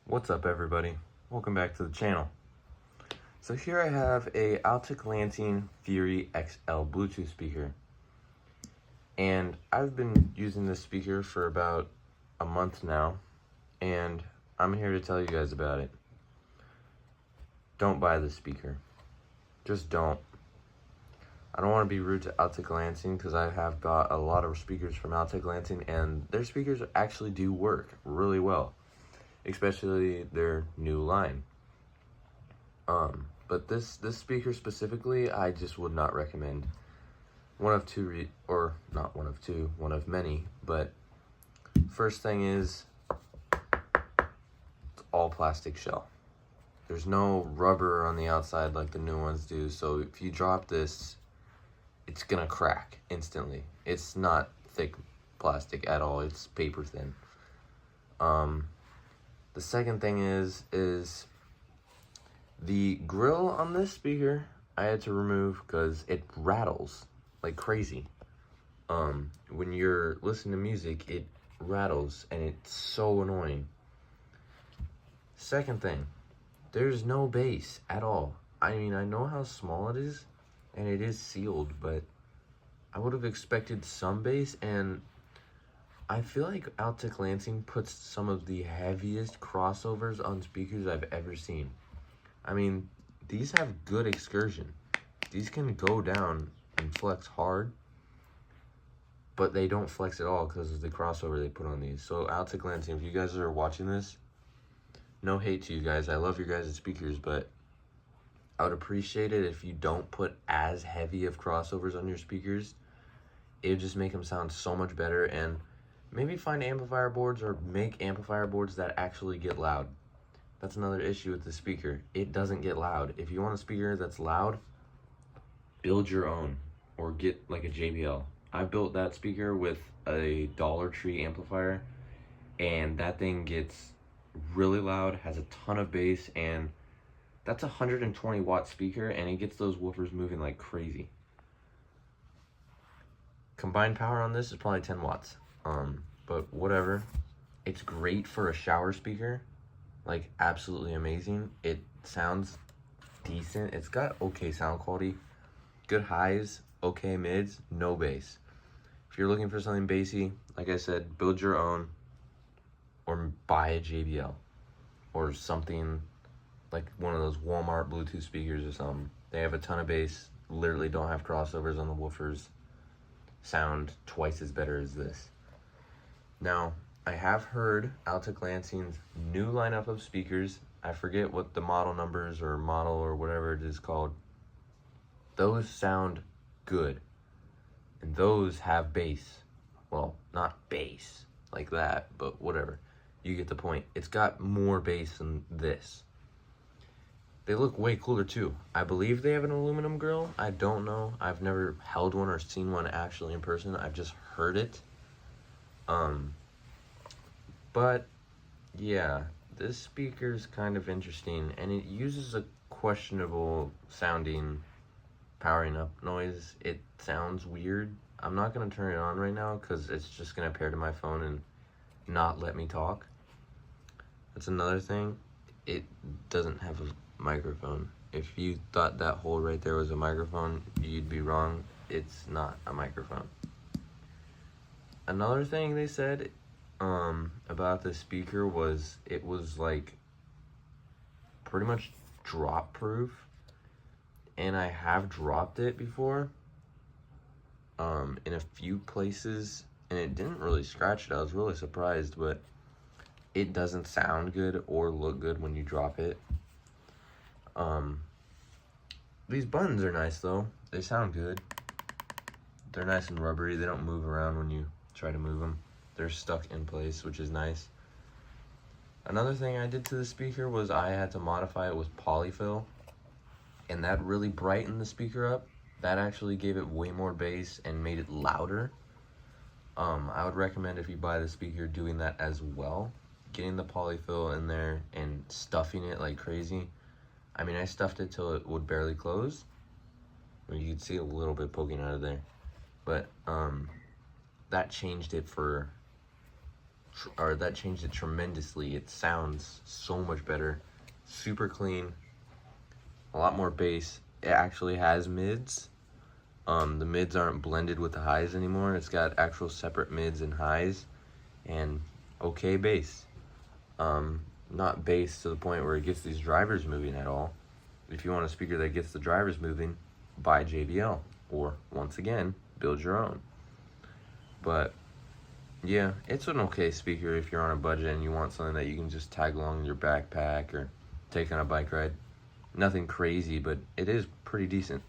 What's up, everybody? Welcome back to the channel. So here I have a Altec Lansing Fury XL Bluetooth speaker, and I've been using this speaker for about a month now, and I'm here to tell you guys about it. Don't buy this speaker. Just don't. I don't want to be rude to Altec Lansing because I have got a lot of speakers from Altec Lansing, and their speakers actually do work really well, especially their new line. But this speaker specifically, I just would not recommend. One of many. But first thing is, it's all plastic shell. There's no rubber on the outside like the new ones do. So if you drop this, it's gonna crack instantly. It's not thick plastic at all. It's paper thin. The second thing is the grill on this speaker I had to remove because it rattles like crazy. When you're listening to music, it rattles and it's so annoying. Second thing, there's no bass at all. I mean, I know how small it is and it is sealed, but I would have expected some bass, and I feel like Altec Lansing puts some of the heaviest crossovers on speakers I've ever seen. I mean, these have good excursion. These can go down and flex hard, but they don't flex at all because of the crossover they put on these. So Altec Lansing, if you guys are watching this, no hate to you guys. I love your guys' speakers, but I would appreciate it if you don't put as heavy of crossovers on your speakers. It would just make them sound so much better, and maybe find amplifier boards or make amplifier boards that actually get loud. That's another issue with the speaker. It doesn't get loud. If you want a speaker that's loud, build your own or get like a JBL. I built that speaker with a Dollar Tree amplifier, and that thing gets really loud, has a ton of bass, and that's a 120 watt speaker, and it gets those woofers moving like crazy. Combined power on this is probably 10 watts. But whatever. It's great for a shower speaker. Like, absolutely amazing. It sounds decent. It's got okay sound quality, good highs, okay mids, no bass. If you're looking for something bassy, like I said, build your own or buy a JBL or something like one of those Walmart Bluetooth speakers or something. They have a ton of bass, literally don't have crossovers on the woofers, sound twice as better as this. Now, I have heard Altec Lansing's new lineup of speakers. I forget what the model numbers or model or whatever it is called. Those sound good. And those have bass. Well, not bass like that, but whatever. You get the point. It's got more bass than this. They look way cooler too. I believe they have an aluminum grill. I don't know. I've never held one or seen one actually in person. I've just heard it. But yeah, this speaker is kind of interesting, and it uses a questionable sounding powering up noise. It sounds weird. I'm not gonna turn it on right now because it's just gonna pair to my phone and not let me talk. That's another thing. It doesn't have a microphone. If you thought that hole right there was a microphone, you'd be wrong. It's not a microphone. Another thing they said about the speaker was it was like pretty much drop proof, and I have dropped it before in a few places, and it didn't really scratch it. I was really surprised, but it doesn't sound good or look good when you drop it. These buttons are nice though. They sound good. They're nice and rubbery. They don't move around when you try to move them. They're stuck in place, which is nice. Another thing I did to the speaker was I had to modify it with polyfill, and that really brightened the speaker up. That actually gave it way more bass and made it louder. I would recommend, if you buy the speaker, doing that as well. Getting the polyfill in there and stuffing it like crazy. I mean, I stuffed it till it would barely close. You could see a little bit poking out of there. But that changed it for that changed it tremendously. It sounds so much better, super clean, a lot more bass. It actually has mids. The mids aren't blended with the highs anymore. It's got actual separate mids and highs, and okay bass. Not bass to the point where it gets these drivers moving at all. If you want a speaker that gets the drivers moving, buy JBL, or once again, build your own. But yeah, it's an okay speaker if you're on a budget and you want something that you can just tag along in your backpack or take on a bike ride. Nothing crazy, but it is pretty decent.